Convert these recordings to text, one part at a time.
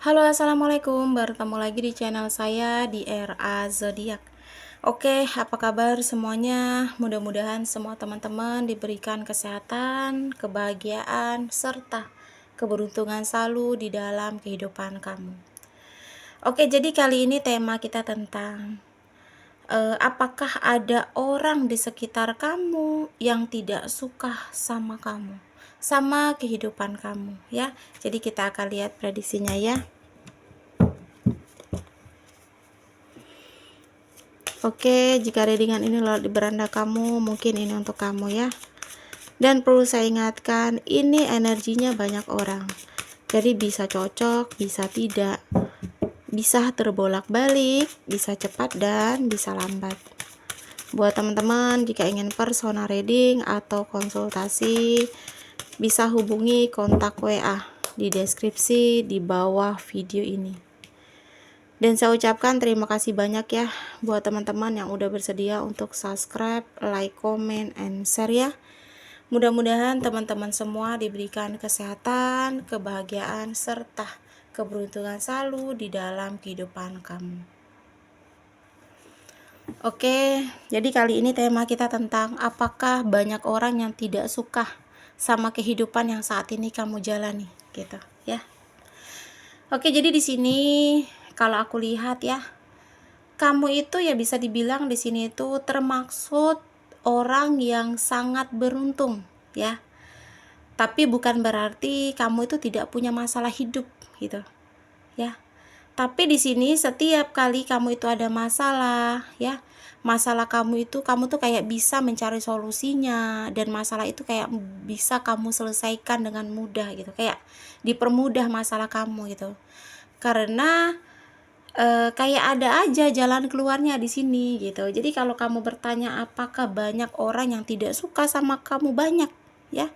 Halo, assalamualaikum. Bertemu lagi di channel saya di RA Zodiak. Oke, apa kabar semuanya? Mudah-mudahan semua teman-teman diberikan kesehatan, kebahagiaan, serta keberuntungan selalu di dalam kehidupan kamu. Oke, jadi kali ini tema kita tentang apakah ada orang di sekitar kamu yang tidak suka sama kamu, sama kehidupan kamu, ya. Jadi kita akan lihat prediksinya, ya. Oke, jika readingan ini lewat di beranda kamu, mungkin ini untuk kamu, ya. Dan perlu saya ingatkan, ini energinya banyak orang. Jadi bisa cocok, bisa tidak. Bisa terbolak-balik, bisa cepat dan bisa lambat. Buat teman-teman, jika ingin personal reading atau konsultasi, bisa hubungi kontak WA di deskripsi di bawah video ini. Dan saya ucapkan terima kasih banyak ya buat teman-teman yang udah bersedia untuk subscribe, like, comment, and share ya. Mudah-mudahan teman-teman semua diberikan kesehatan, kebahagiaan, serta keberuntungan selalu di dalam kehidupan kamu. Oke, jadi kali ini tema kita tentang apakah banyak orang yang tidak suka sama kehidupan yang saat ini kamu jalani, gitu ya. Oke, jadi di sini kalau aku lihat ya, kamu itu ya bisa dibilang di sini itu termaksud orang yang sangat beruntung ya. Tapi bukan berarti kamu itu tidak punya masalah hidup gitu ya. Tapi di sini setiap kali kamu itu ada masalah ya, masalah kamu tuh kayak bisa mencari solusinya, dan masalah itu kayak bisa kamu selesaikan dengan mudah gitu, kayak dipermudah masalah kamu gitu. Karena kayak ada aja jalan keluarnya di sini gitu. Jadi kalau kamu bertanya apakah banyak orang yang tidak suka sama kamu, banyak ya.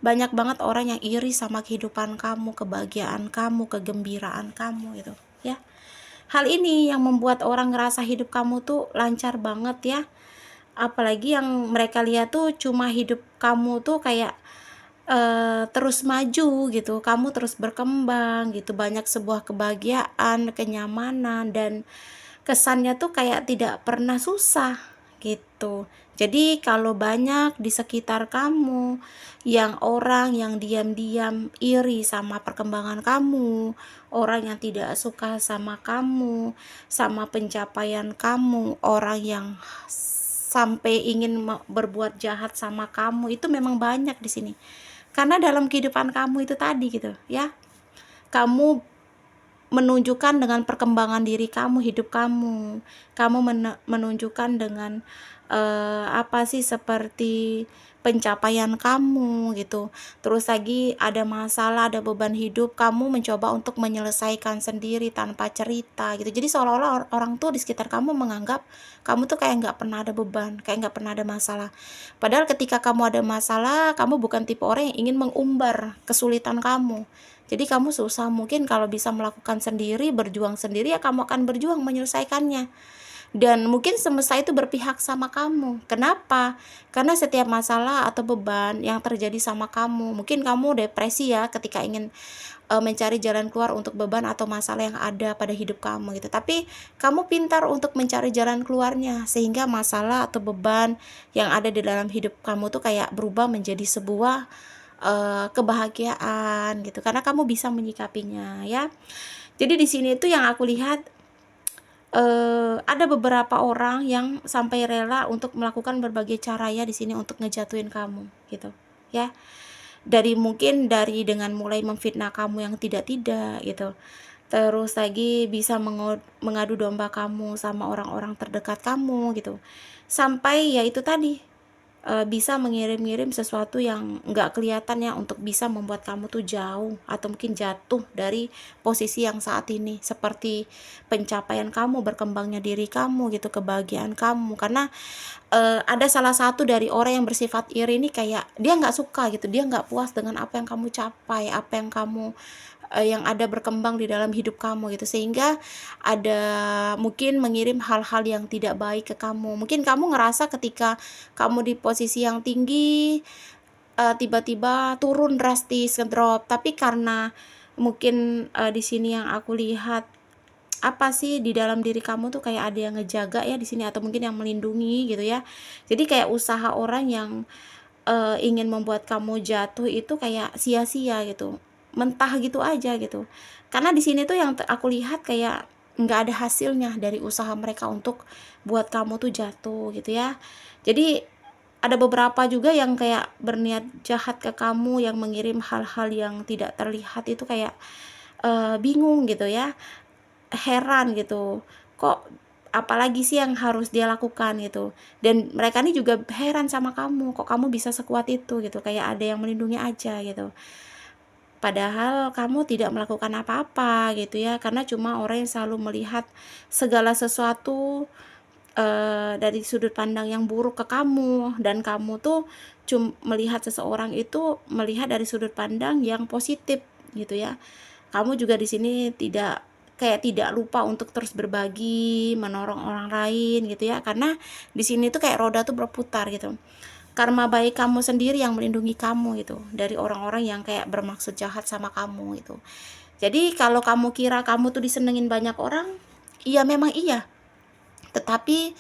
Banyak banget orang yang iri sama kehidupan kamu, kebahagiaan kamu, kegembiraan kamu gitu ya. Hal ini yang membuat orang ngerasa hidup kamu tuh lancar banget ya. Apalagi yang mereka lihat tuh cuma hidup kamu tuh kayak terus maju gitu, kamu terus berkembang gitu, banyak sebuah kebahagiaan, kenyamanan, dan kesannya tuh kayak tidak pernah susah gitu. Jadi kalau banyak di sekitar kamu yang orang yang diam-diam iri sama perkembangan kamu, orang yang tidak suka sama kamu, sama pencapaian kamu, orang yang sampai ingin berbuat jahat sama kamu, itu memang banyak di sini. Karena dalam kehidupan kamu itu tadi gitu ya, kamu menunjukkan dengan perkembangan diri kamu, hidup kamu menunjukkan dengan apa sih, seperti pencapaian kamu gitu. Terus lagi ada masalah, ada beban hidup, kamu mencoba untuk menyelesaikan sendiri tanpa cerita gitu. Jadi seolah-olah orang tuh di sekitar kamu menganggap kamu tuh kayak nggak pernah ada beban, kayak nggak pernah ada masalah. Padahal ketika kamu ada masalah, kamu bukan tipe orang yang ingin mengumbar kesulitan kamu. Jadi kamu susah mungkin kalau bisa melakukan sendiri, berjuang sendiri, ya kamu akan berjuang menyelesaikannya. Dan mungkin semesta itu berpihak sama kamu. Kenapa? Karena setiap masalah atau beban yang terjadi sama kamu, mungkin kamu depresi ya ketika ingin mencari jalan keluar untuk beban atau masalah yang ada pada hidup kamu gitu. Tapi kamu pintar untuk mencari jalan keluarnya, sehingga masalah atau beban yang ada di dalam hidup kamu tuh kayak berubah menjadi sebuah kebahagiaan gitu, karena kamu bisa menyikapinya ya. Jadi di sini itu yang aku lihat, ada beberapa orang yang sampai rela untuk melakukan berbagai cara ya di sini untuk ngejatuhin kamu gitu ya. Mungkin dari dengan mulai memfitnah kamu yang tidak-tidak gitu. Terus lagi bisa mengadu domba kamu sama orang-orang terdekat kamu gitu. Sampai ya itu tadi, bisa mengirim-ngirim sesuatu yang nggak kelihatan ya, untuk bisa membuat kamu tuh jauh atau mungkin jatuh dari posisi yang saat ini, seperti pencapaian kamu, berkembangnya diri kamu gitu, kebahagiaan kamu. Karena ada salah satu dari orang yang bersifat iri ini, kayak dia nggak suka gitu, dia nggak puas dengan apa yang kamu capai, apa yang kamu yang ada berkembang di dalam hidup kamu gitu, sehingga ada mungkin mengirim hal-hal yang tidak baik ke kamu. Mungkin kamu ngerasa ketika kamu di posisi yang tinggi, tiba-tiba turun drastis, ngedrop, tapi karena Mungkin di sini yang aku lihat, apa sih di dalam diri kamu tuh kayak ada yang ngejaga ya di sini, atau mungkin yang melindungi gitu ya. Jadi kayak usaha orang yang ingin membuat kamu jatuh itu kayak sia-sia gitu, mentah gitu aja gitu. Karena di sini tuh yang aku lihat kayak nggak ada hasilnya dari usaha mereka untuk buat kamu tuh jatuh gitu ya. Jadi ada beberapa juga yang kayak berniat jahat ke kamu, yang mengirim hal-hal yang tidak terlihat itu kayak bingung gitu ya, heran gitu, kok apalagi sih yang harus dia lakukan gitu. Dan mereka ini juga heran sama kamu, kok kamu bisa sekuat itu gitu, kayak ada yang melindungi aja gitu. Padahal kamu tidak melakukan apa-apa gitu ya, karena cuma orang yang selalu melihat segala sesuatu dari sudut pandang yang buruk ke kamu, dan kamu tuh melihat seseorang itu melihat dari sudut pandang yang positif gitu ya. Kamu juga di sini tidak lupa untuk terus berbagi, menolong orang lain gitu ya, karena di sini tuh kayak roda tuh berputar gitu. Karma baik kamu sendiri yang melindungi kamu gitu dari orang-orang yang kayak bermaksud jahat sama kamu gitu. Jadi kalau kamu kira kamu tuh disenengin banyak orang, iya memang iya, tetapi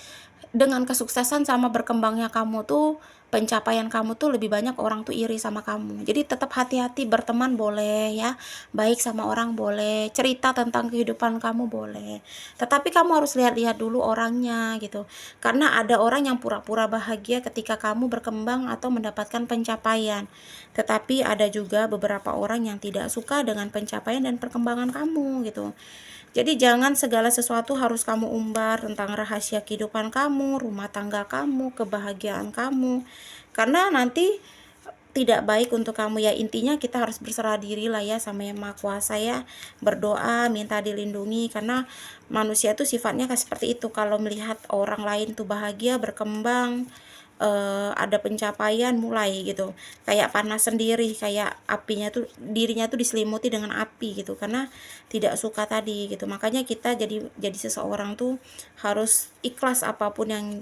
dengan kesuksesan sama berkembangnya kamu tuh, pencapaian kamu tuh lebih banyak orang tuh iri sama kamu. Jadi tetap hati-hati, berteman boleh ya, baik sama orang boleh, cerita tentang kehidupan kamu boleh. Tetapi kamu harus lihat-lihat dulu orangnya gitu. Karena ada orang yang pura-pura bahagia ketika kamu berkembang atau mendapatkan pencapaian. Tetapi ada juga beberapa orang yang tidak suka dengan pencapaian dan perkembangan kamu gitu. Jadi jangan segala sesuatu harus kamu umbar tentang rahasia kehidupan kamu, rumah tangga kamu, kebahagiaan kamu. Karena nanti tidak baik untuk kamu ya. Intinya kita harus berserah diri lah ya sama Yang Maha Kuasa ya. Berdoa, minta dilindungi, karena manusia tuh sifatnya kayak seperti itu. Kalau melihat orang lain tuh bahagia, berkembang, ada pencapaian, mulai gitu kayak panas sendiri, kayak apinya tuh, dirinya tuh diselimuti dengan api gitu, karena tidak suka tadi gitu. Makanya kita jadi seseorang tuh harus ikhlas apapun yang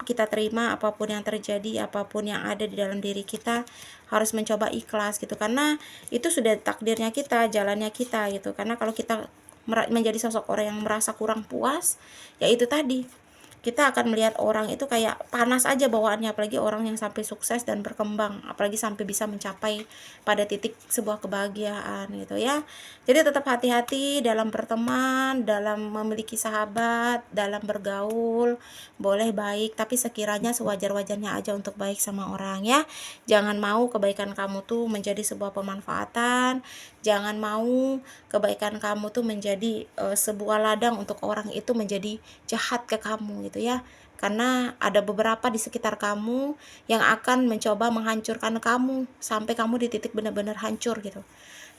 kita terima, apapun yang terjadi, apapun yang ada di dalam diri kita, harus mencoba ikhlas gitu, karena itu sudah takdirnya kita, jalannya kita gitu. Karena kalau kita menjadi sosok orang yang merasa kurang puas, ya itu tadi, kita akan melihat orang itu kayak panas aja bawaannya, apalagi orang yang sampai sukses dan berkembang, apalagi sampai bisa mencapai pada titik sebuah kebahagiaan gitu ya. Jadi tetap hati-hati dalam berteman, dalam memiliki sahabat, dalam bergaul. Boleh baik, tapi sekiranya sewajar-wajarnya aja untuk baik sama orang ya. Jangan mau kebaikan kamu tuh menjadi sebuah pemanfaatan, jangan mau kebaikan kamu tuh menjadi sebuah ladang untuk orang itu menjadi jahat ke kamu gitu ya. Karena ada beberapa di sekitar kamu yang akan mencoba menghancurkan kamu sampai kamu di titik benar-benar hancur gitu,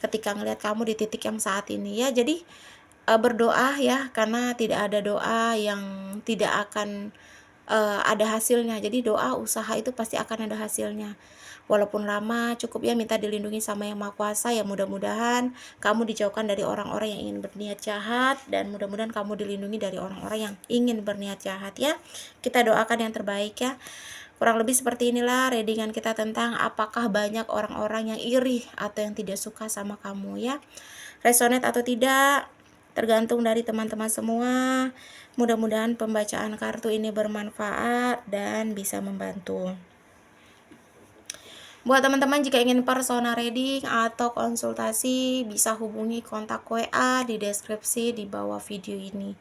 ketika ngelihat kamu di titik yang saat ini ya. Jadi berdoa ya, karena tidak ada doa yang tidak akan ada hasilnya. Jadi doa, usaha itu pasti akan ada hasilnya. Walaupun lama, cukup ya minta dilindungi sama Yang Maha Kuasa ya. Mudah-mudahan kamu dijauhkan dari orang-orang yang ingin berniat jahat, dan mudah-mudahan kamu dilindungi dari orang-orang yang ingin berniat jahat ya. Kita doakan yang terbaik ya. Kurang lebih seperti inilah readingan kita tentang apakah banyak orang-orang yang iri atau yang tidak suka sama kamu ya. Resonate atau tidak tergantung dari teman-teman semua. Mudah-mudahan pembacaan kartu ini bermanfaat dan bisa membantu. Buat teman-teman, jika ingin personal reading atau konsultasi, bisa hubungi kontak WA di deskripsi di bawah video ini.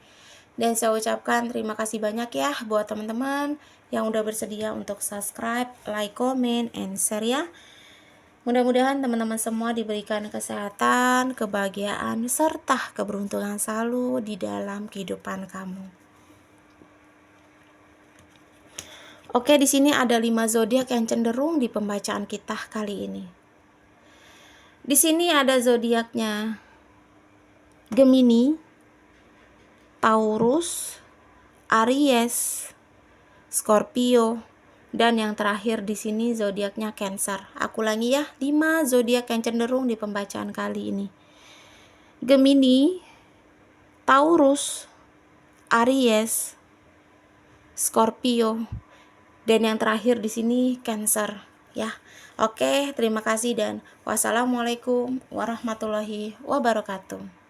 Dan saya ucapkan terima kasih banyak ya buat teman-teman yang udah bersedia untuk subscribe, like, comment, and share ya. Mudah-mudahan teman-teman semua diberikan kesehatan, kebahagiaan, serta keberuntungan selalu di dalam kehidupan kamu. Oke, di sini ada 5 zodiak yang cenderung di pembacaan kita kali ini. Di sini ada zodiaknya Gemini, Taurus, Aries, Scorpio, dan yang terakhir di sini zodiaknya Cancer. Aku ulangi ya, 5 zodiak yang cenderung di pembacaan kali ini. Gemini, Taurus, Aries, Scorpio, dan yang terakhir di sini Cancer. ya. Oke, terima kasih dan wassalamualaikum warahmatullahi wabarakatuh.